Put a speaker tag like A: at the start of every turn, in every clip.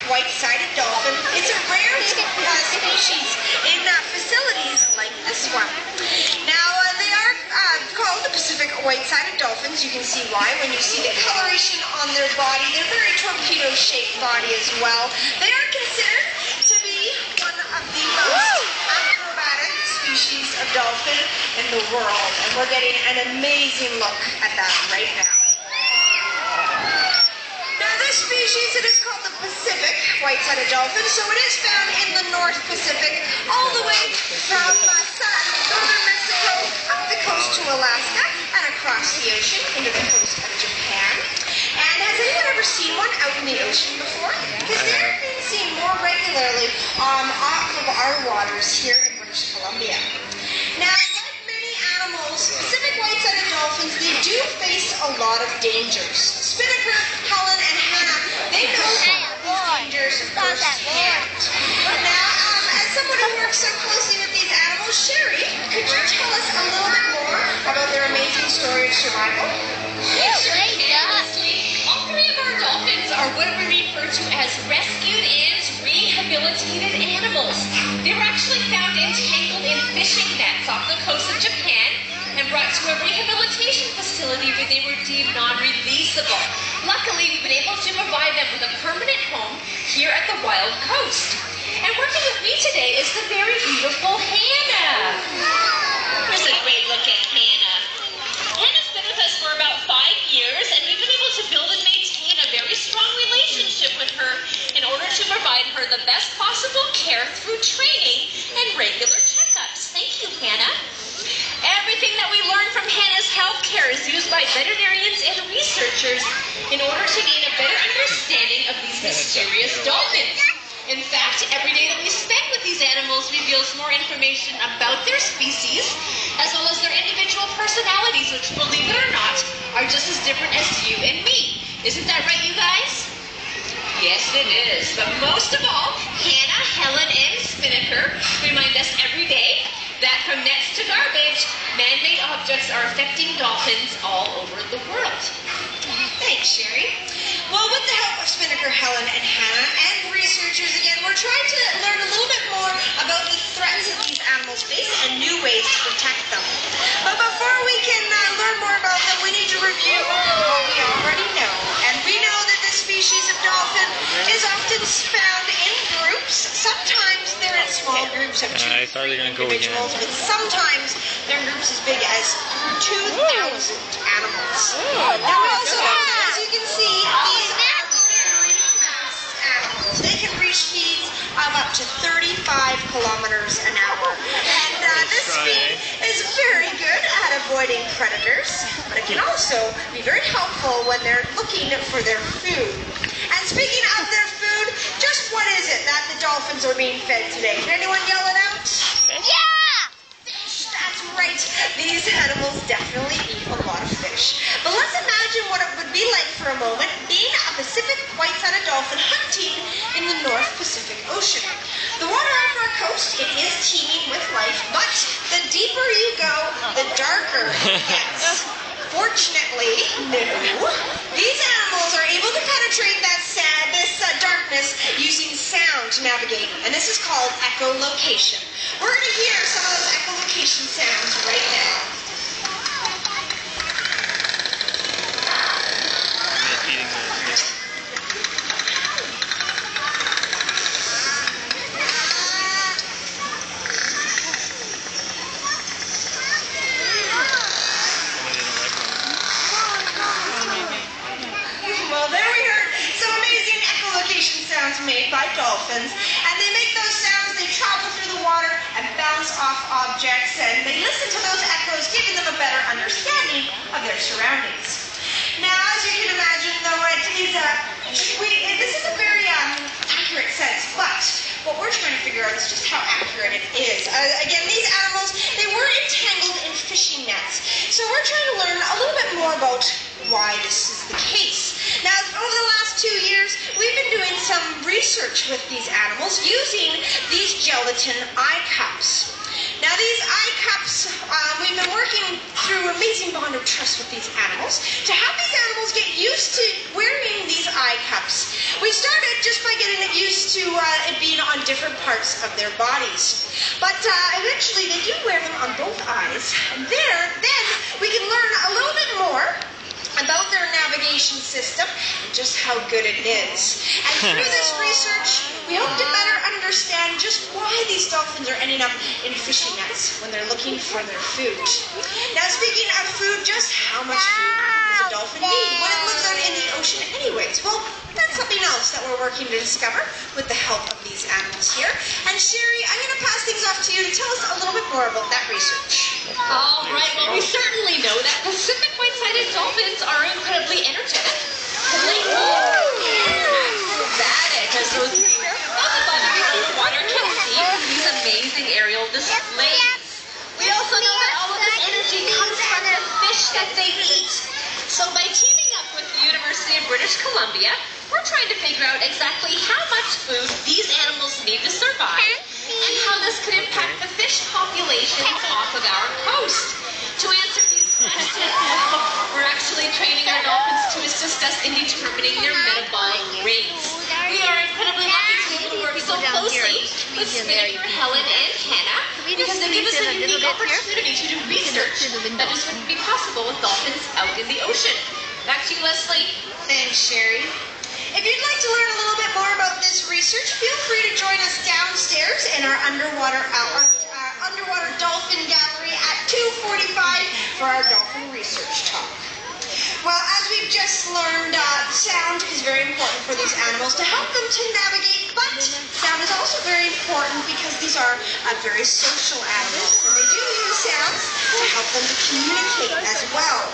A: white-sided dolphin. It's a rare species in facilities like this one. Now, they are called the Pacific white-sided dolphins. You can see why when you see the coloration on their body. They're very torpedo-shaped body as well. They are considered to be one of the most acrobatic species of dolphin in the world. And we're getting an amazing look at that right now. This species, it is called the Pacific white-sided dolphin, so it is found in the North Pacific, all the way from northern Mexico up the coast to Alaska and across the ocean into the coast of Japan. And has anyone ever seen one out in the ocean before? Because they're being seen more regularly off of our waters here in British Columbia. Now, like many animals, Pacific white-sided dolphins, they do face a lot of dangers. Spinnaker, Helen, and Hannah, they know these dangers firsthand. Now, as someone who works so closely with these animals, Sherry, could you tell us a little bit more about their amazing story of survival?
B: Sure can, Leslie. All three of our dolphins are what we refer to as rescued and rehabilitated animals. They were actually found entangled in fishing nets off the coast of Japan and brought to a rehabilitation facility where they were deemed non-releasable. Luckily, we've been able to provide them with a permanent home here at the Wild Coast. And working with me today is the very beautiful Hannah.
C: Here's a great look at Hannah. Hannah's been with us for about 5 years, and we've been able to build and maintain a very strong relationship with her in order to provide her the best possible care through training and regular checkups. Thank you, Hannah. Everything that we learn from Hannah's healthcare is used by veterinarians and researchers in order to gain a better understanding of these mysterious dolphins. In fact, every day that we spend with these animals reveals more information about their species, as well as their individual personalities, which, believe it or not, are just as different as you and me. Isn't that right, you guys? Yes, it is. But most of all, Hannah, Helen, and Spinnaker remind us every day that from nets to garbage, man-made objects are affecting dolphins all over the world.
A: Thanks, Sherry. Well, with the help of Spinnaker, Helen, and Hannah, and researchers again, we're trying to learn a little bit more about the threats that these animals face and new ways to protect them. But before we can learn more about them, we need to review what we already know. And we know that this species of dolphin is often found in groups. Sometimes they're in small groups of 2 to 3 individuals, but sometimes they're in groups as big as 2,000 animals. Now we also have, as you can see, these very fast animals. They can reach speeds of up to 35 kilometers an hour. And this speed is very good at avoiding predators, but it can also be very helpful when they're looking for their food. And speaking of their food, just what is it that the dolphins are being fed today? Can anyone yell it out?
B: Yeah!
A: Fish, that's right. These animals definitely eat a lot of fish. But let's imagine what it would be like for a moment being a Pacific white-sided dolphin hunting in the North Pacific Ocean. The water off our coast, it is teeming with life, but the deeper you go, the darker it gets. Fortunately, no. These animals are able to penetrate this darkness using sound to navigate, and this is called echolocation. We're going to hear some of those echolocation sounds right now. Well, there we heard some amazing echolocation sounds made by dolphins, and they make those sounds, they travel through the water and bounce off objects, and they listen to those echoes, giving them a better understanding of their surroundings. Now, as you can imagine, though, this is a very accurate sense, but what we're trying to figure out is just how accurate it is. Again, these animals, they were entangled in fishing nets, so we're trying to learn a little bit more about why this is the case. Now, over the last 2 years, we've been doing some research with these animals using these gelatin eye cups. Now these eye cups, we've been working through an amazing bond of trust with these animals to have these animals get used to wearing these eye cups. We started just by getting it used to it being on different parts of their bodies. But eventually they do wear them on both eyes. And then we can learn a little bit more about their navigation system and just how good it is. And through this research, we hope to better understand just why these dolphins are ending up in fishing nets when they're looking for their food. Now, speaking of food, just how much food does a dolphin need when it lives out in the ocean anyways? Well, that's something else that we're working to discover with the help of these animals here. And Sherry, I'm going to pass things off to you to tell us a little bit more about that research.
C: All right, well, we certainly know that Pacific white-sided dolphins are incredibly energetic. Acrobatic, as those underwater can see from these amazing aerial displays. We also know that all of this energy comes from the fish that they eat. So by teaming up with the University of British Columbia, we're trying to figure out exactly how much food these animals need to survive and how this could impact the fish populations off of our coast. To answer these questions, we're actually training our dolphins to assist us in determining their metabolic rates. We are incredibly lucky to be able to work so closely with Spinnaker, Helen, and Hannah because they give us a unique opportunity to do research that just wouldn't be possible with dolphins out in the ocean. Back to you, Leslie.
A: Thanks, Sherry. If you'd like to learn a little bit more about this research, feel free to join us downstairs in our underwater dolphin gallery at 2:45 for our dolphin research talk. Well, as we've just learned, sound is very important for these animals to help them to navigate, but sound is also very important because these are very social animals, and they do use sounds to help them to communicate as well.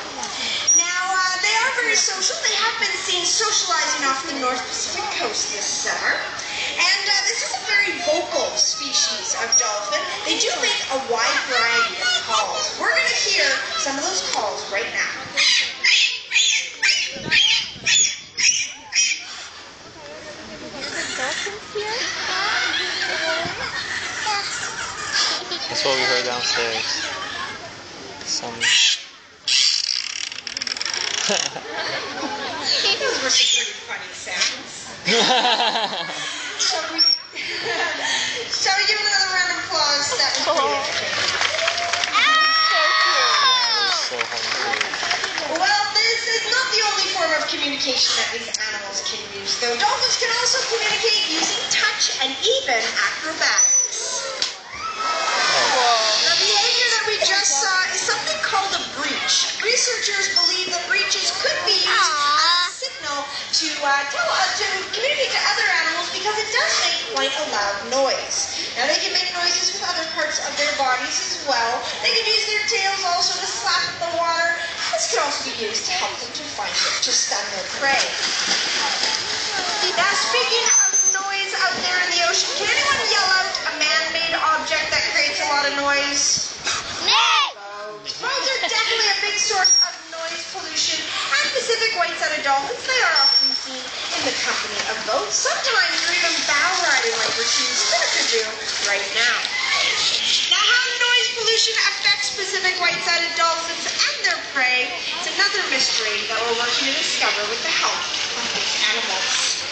A: They are very social. They have been seen socializing off the North Pacific coast this summer. And this is a very vocal species of dolphin. They do make a wide variety of calls. We're going to hear some of those calls right now.
D: That's what we heard downstairs.
A: Those were some pretty funny sounds. Shall we give them another round of applause? That was pretty entertaining. Well, this is not the only form of communication that these animals can use, though. Dolphins can also communicate using touch and even acrobatics. The behavior that we just saw is something called a breach. Researchers believe that breaches could be used as a signal to communicate to other animals because it does make quite a loud noise. Now they can make noises with other parts of their bodies as well. They can use their tails also to slap at the water. This could also be used to help them to find it, to stun their prey. Now speaking of noise out there in the ocean, can anyone yell out a man-made object that creates a lot of noise? Boats are definitely a big source of noise pollution, and Pacific white-sided dolphins, they are often seen in the company of boats. Sometimes they're even bow riding like we're seeing Spinnaker do right now. Now, how noise pollution affects Pacific white-sided dolphins and their prey is another mystery that we're working to discover with the help of these animals.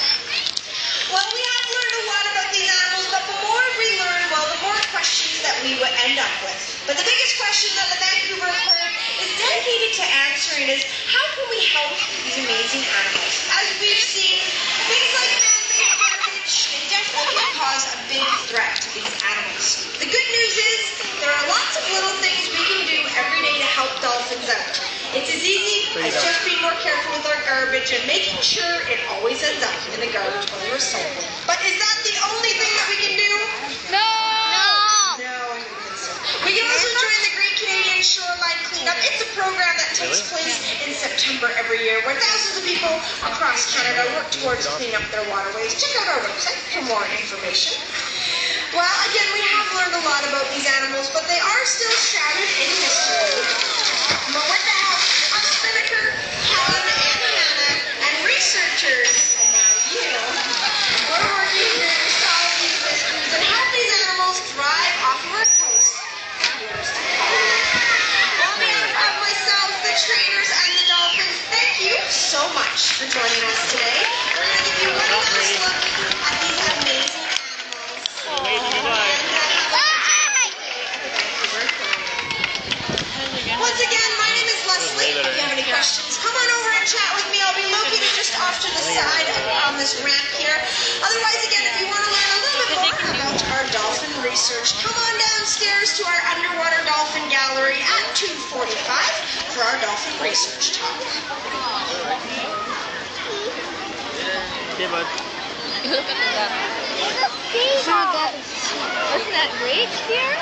A: Well, we have learned a lot about these animals, but the more we learn, well, the more questions that we would end up with. But the biggest question that the Vancouver Aquarium is dedicated to answering is, how can we help these amazing animals? As we've seen, things like man-made garbage, they definitely can cause a big threat to these animals. The good news is, there are lots of little things we can do every day to help dolphins out. It's as easy as just being more careful with our garbage and making sure it always ends up in the garbage when we recycle. But is that the only thing that we can do? No, I don't think so. We can also join the Great Canadian Shoreline Cleanup. It's a program that takes place in September every year where thousands of people across Canada work towards cleaning up their waterways. Check out our website for more information. Well, again, we have learned a lot about these animals, but they are still shrouded in mystery. But with the help of Spinnaker, Helen, and Hannah, and researchers, and now you, we're working here to solve these mysteries and help these animals thrive off of our coast side on this ramp here. Otherwise, again, if you want to learn a little bit more about our dolphin research, come on downstairs to our underwater dolphin gallery at 2:45 for our dolphin research talk.
D: Okay, bud.
E: Look at that. Isn't that great here?